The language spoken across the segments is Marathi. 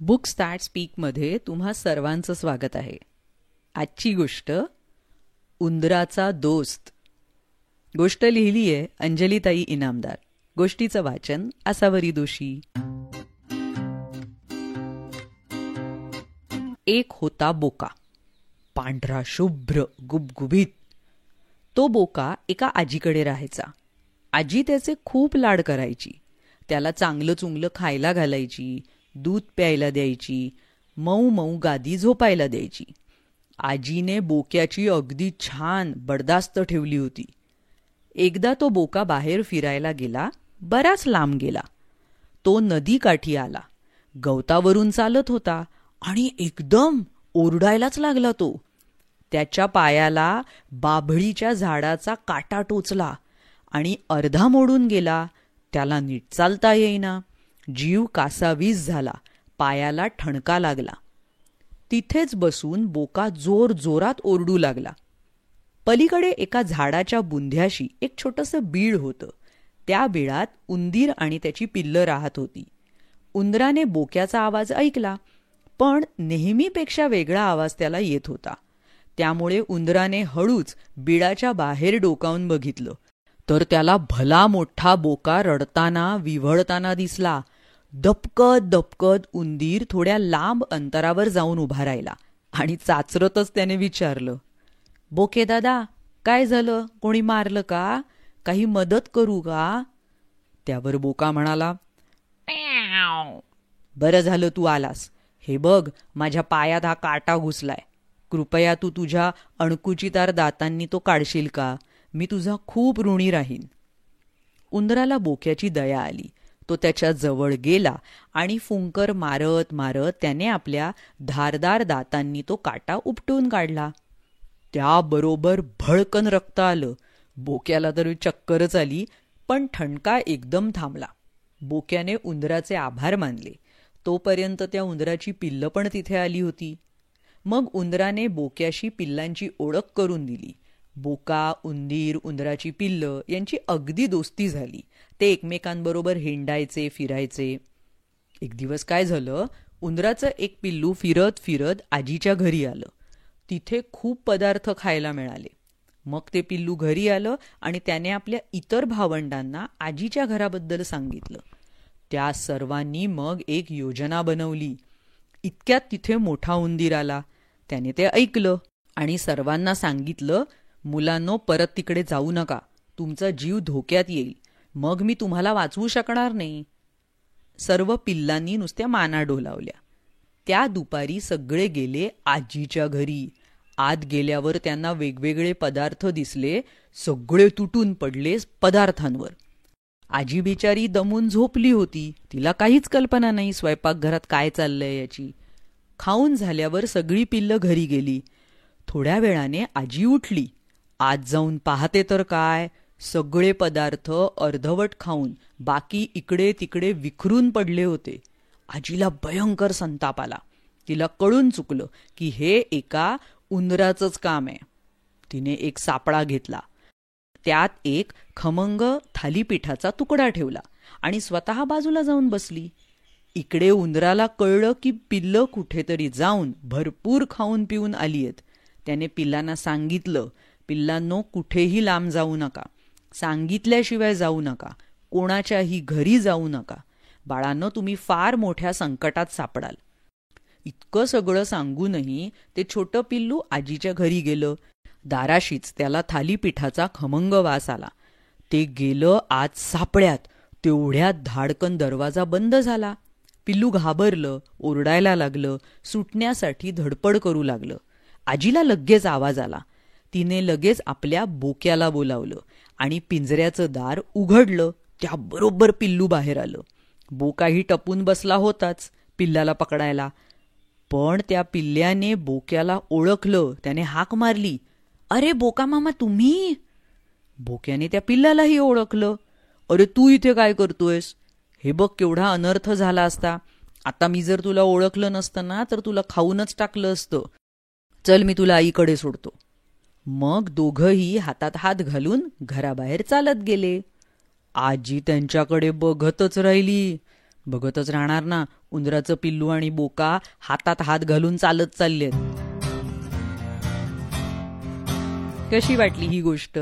बुक्स दॅट स्पीकमध्ये तुम्हा सर्वांचं स्वागत आहे. आजची गोष्ट उंदराचा दोस्त. गोष्ट लिहिली आहे अंजलीताई इनामदार. गोष्टीचं वाचन आसावरी दोशी. एक होता बोका, पांढरा शुभ्र गुबगुबीत. तो बोका एका आजीकडे राहायचा. आजी त्याचे खूप लाड करायची. त्याला चांगलं चुंगलं खायला घालायची, दूध प्यायला द्यायची, मऊ मऊ गादी झोपायला द्यायची. आजीने बोक्याची अगदी छान बडदास्त ठेवली होती. एकदा तो बोका बाहेर फिरायला गेला. बराच लांब गेला. तो नदीकाठी आला. गवतावरून चालत होता आणि एकदम ओरडायलाच लागला. तो त्याच्या पायाला बाभळीच्या झाडाचा काटा टोचला आणि अर्धा मोडून गेला. त्याला नीट चालता येईना. जीव कासावीस झाला. पायाला ठणका लागला. तिथेच बसून बोका जोर जोरात ओरडू लागला. पलीकडे एका झाडाच्या बुंध्याशी एक छोटंसं बीळ होतं. त्या बिळात उंदीर आणि त्याची पिल्लं राहत होती. उंदराने बोक्याचा आवाज ऐकला, पण नेहमीपेक्षा वेगळा आवाज त्याला येत होता. त्यामुळे उंदराने हळूच बिळाच्या बाहेर डोकावून बघितलं, तर त्याला भला मोठा बोका रडताना विव्हळताना दिसला. दपकत दपकत उंदीर थोड्या लांब अंतरावर जाऊन उभा राहिला आणि चाचरतच त्याने विचारलं, बोके दादा, काय झालं? कोणी मारलं का? काही मदत करू का? त्यावर बोका म्हणाला, बरं झालं तू आलास. हे बघ, माझ्या पायात हा काटा घुसलाय. कृपया तू तुझ्या अणकुचीदार दातांनी तो काढशील का? मी तुझा खूप ऋणी राहीन. उंदराला बोक्याची दया आली. तो त्याच्या जवळ गेला आणि फुंकर मारत मारत त्याने आपल्या धारदार दातांनी तो काटा उपटून काढला. त्याबरोबर भडकन रक्त आलं. बोक्याला तर चक्करच आली, पण ठणका एकदम थांबला. बोक्याने उंदराचे आभार मानले. तोपर्यंत त्या उंदराची पिल्लं पण तिथे आली होती. मग उंदराने बोक्याशी पिल्लांची ओळख करून दिली. बोका, उंदीर, उंदराची पिल्लं यांची अगदी दोस्ती झाली. ते एकमेकांबरोबर हिंडायचे, फिरायचे. एक दिवस काय झालं, उंदराचं एक पिल्लू फिरत फिरत आजीच्या घरी आलं. तिथे खूप पदार्थ खायला मिळाले. मग ते पिल्लू घरी आलं आणि त्याने आपल्या इतर भावंडांना आजीच्या घराबद्दल सांगितलं. त्या सर्वांनी मग एक योजना बनवली. इतक्यात तिथे मोठा उंदीर आला. त्याने ते ऐकलं आणि सर्वांना सांगितलं, मुलांनो, परत तिकडे जाऊ नका. तुमचा जीव धोक्यात येईल. मग मी तुम्हाला वाचवू शकणार नाही. सर्व पिल्लांनी नुसत्या माना डोलावल्या. त्या दुपारी सगळे गेले आजीच्या घरी. आत गेल्यावर त्यांना वेगवेगळे पदार्थ दिसले. सगळे तुटून पडले पदार्थांवर. आजी बिचारी दमून झोपली होती. तिला काहीच कल्पना नाही स्वयंपाकघरात काय चाललंय याची. खाऊन झाल्यावर सगळी पिल्लं घरी गेली. थोड्या वेळाने आजी उठली. आत जाऊन पाहते तर काय, सगळे पदार्थ अर्धवट खाऊन बाकी इकडे तिकडे विखरून पडले होते. आजीला भयंकर संताप आला. तिला कळून चुकलं की हे एका उंदराचंच काम आहे. तिने एक सापळा घेतला. त्यात एक खमंग थालीपीठाचा तुकडा ठेवला आणि स्वतः बाजूला जाऊन बसली. इकडे उंदराला कळलं की पिल्लं कुठेतरी जाऊन भरपूर खाऊन पिऊन आली आहेत. त्याने पिल्लांना सांगितलं, पिल्लांनो, कुठेही लांब जाऊ नका. सांगितल्याशिवाय जाऊ नका. कोणाच्याही घरी जाऊ नका. बाळांनो, तुम्ही फार मोठ्या संकटात सापडाल. इतकं सगळं सांगूनही ते छोटं पिल्लू आजीच्या घरी गेलं. दाराशीच त्याला थालीपीठाचा खमंग वास आला. ते गेलं आत सापड्यात. तेवढ्यात धाडकन दरवाजा बंद झाला. पिल्लू घाबरलं, ओरडायला लागलं, सुटण्यासाठी धडपड करू लागलं. आजीला लगेच आवाज आला. तिने लगेच आपल्या बोक्याला बोलावलं आणि पिंजऱ्याचं दार उघडलं. त्याबरोबर पिल्लू बाहेर आलं. बोकाही टपून बसला होताच पिल्लाला पकडायला. पण त्या पिल्ल्याने बोक्याला ओळखलं. त्याने हाक मारली, अरे बोका मामा, तुम्ही? बोक्याने त्या पिल्लालाही ओळखलं. अरे तू इथे काय करतोयस? हे बघ, केवढा अनर्थ झाला असता. आता मी जर तुला ओळखलं नसतं ना, तर तुला खाऊनच टाकलं असतं. चल, मी तुला आईकडे सोडतो. मग दोघंही हातात हात घालून घराबाहेर चालत गेले. आजी त्यांच्याकडे बघतच राहिली. बघतच राहणार ना, उंदराचं पिल्लू आणि बोका हातात हात घालून चालत चाललेत. कशी वाटली ही गोष्ट?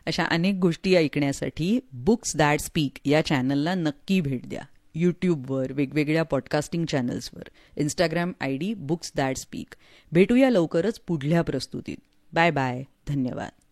अशा अनेक गोष्टी ऐकण्यासाठी बुक्स दॅट स्पीक या चॅनलला नक्की भेट द्या. यूट्यूबवर, वेगवेगळ्या पॉडकास्टिंग चॅनल्सवर, Instagram ID books that speak. भेटूया लवकरच पुढल्या प्रस्तुतीत. Bye bye. धन्यवाद.